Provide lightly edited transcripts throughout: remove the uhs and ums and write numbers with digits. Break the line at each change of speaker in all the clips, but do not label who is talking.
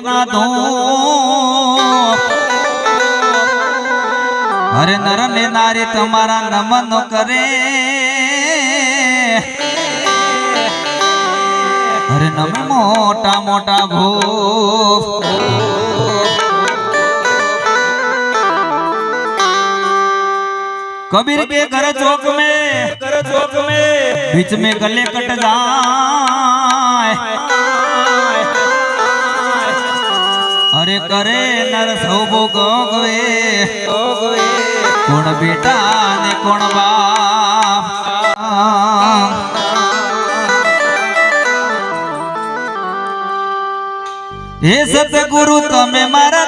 ના ધૂપ હરે નર ને નારી તમારા નમન કરે હરે નમે મોટા મોટા ભૂપ कबीर के घर चौक में बीच में गले कट जाए अरे करे नर सोबो गोगवे कौन बेटा ने कौन बाप हे सतगुरु तमे मारा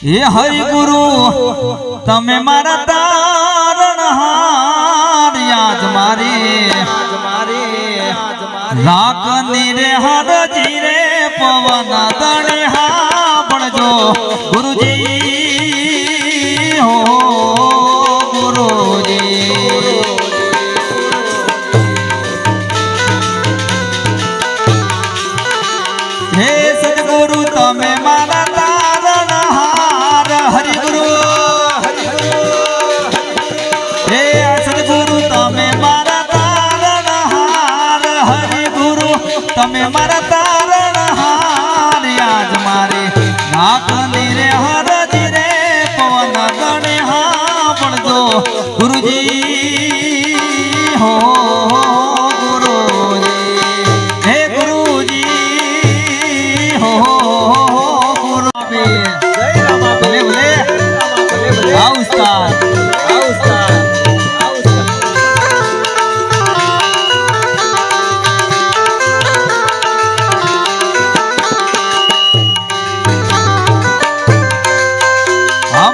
ये हरि गुरु तमे मारा तारणहार याद मारे राख नीरे हर जीरे पवन दणे हा बणजो गुरुजी हो गुरुजी हे सतगुरु तमे मारा तमे मारा तारण हार याद मारे नाक नीरे हर जीरे पवन गणे हा बणजो गुरुजी हो गुरुजी हे गुरुजी हो गुरुजी जय रामा भले भले आओ उस्ताद आओ उस्ताद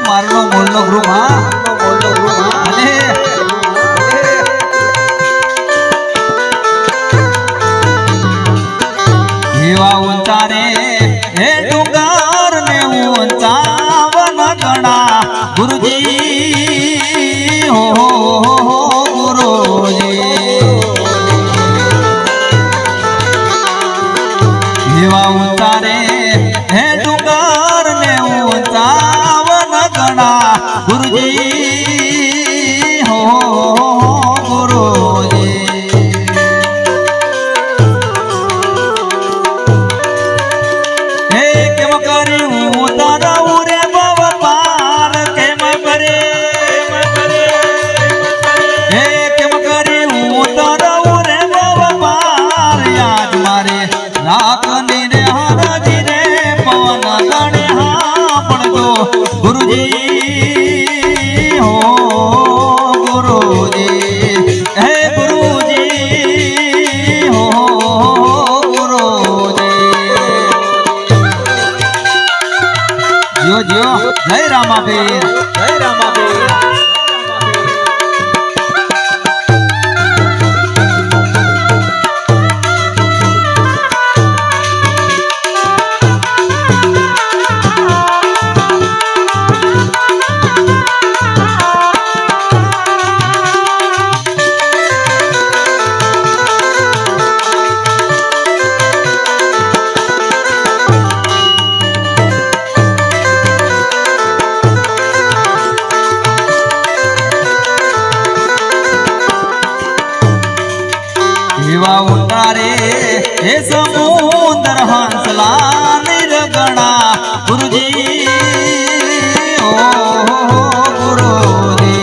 मारनो मोलनो ग्रुप अरे जीवा उंचारे हे डुंगर ने उंचावन गणा गुरुजी हो गुरुजी जीवा उंचारे हे डुंगर ने उंचा गुरुजी हो गुरुजी हे केम करी उतारा उरे बव पार केम करे हे केम करी उतारा उरे बव पार याद मारे राख नीरे हर जीरे पवन गणे हा बणजो गुरुजी जियो जय रामा पीर जय रामा पीर जीवा उतारे हे समुद्र हंसला निर्गणा गुरुजी ओ गुरुजी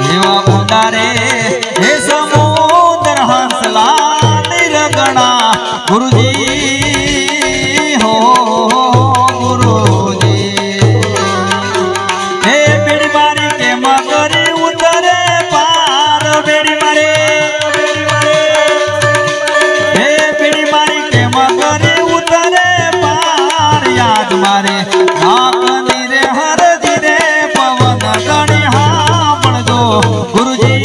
जीवा उतारे हे समुद्र हंसला निर्गणा गुरुजी हो गुरुजी मारे नाक नीरे हर जीरे पवन गणे हा बणजो गुरुजी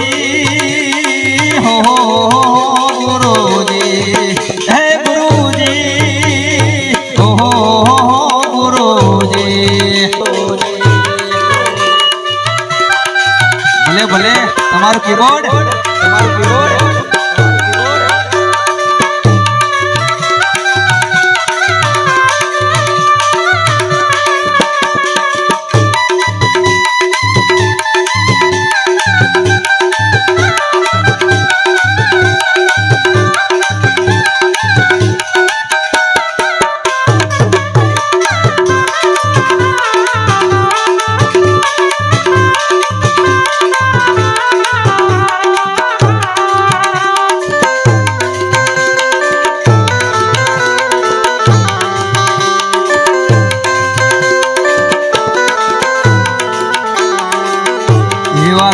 ભલે ભલે તમારું કીબોર્ડ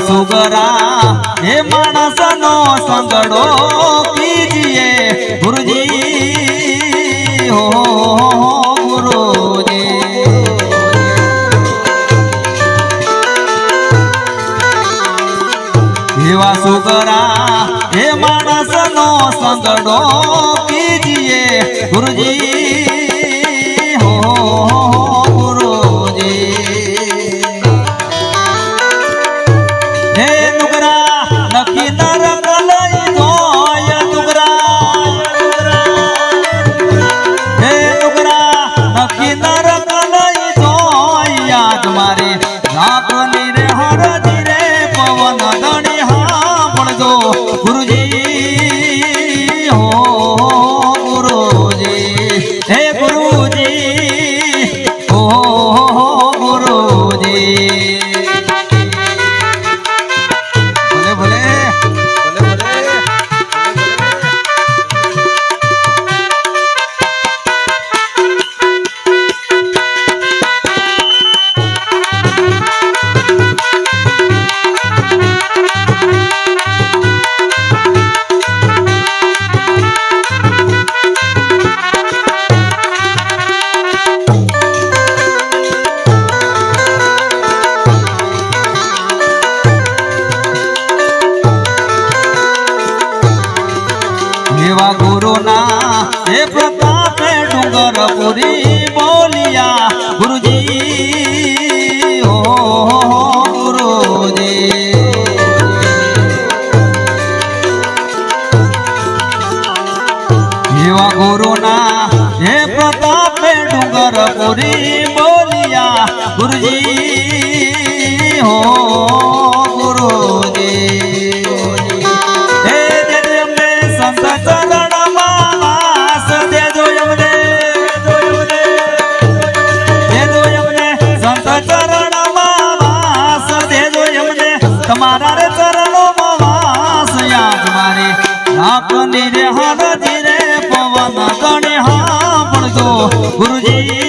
સુગરા હે માણસનો સંગડો કીજીએ ગુરુજી હો ગુરુજી એવા સુગરા હે માણસનો સંગડો કીજીએ ગુરુજી હો ગુરુના હે પ્રતાપે ડુંગરપુરી બોલિયા ગુરુજી હો ગુરુજી એવા ગુરુના હે પ્રતાપે ડુંગરપુરી બોલિયા ગુરુજી હો તમારા રે ચરણોમાં વાસ યાદ મારે રાખની રે હારજી રે પવન ગણે હા પણ જો ગુરુજી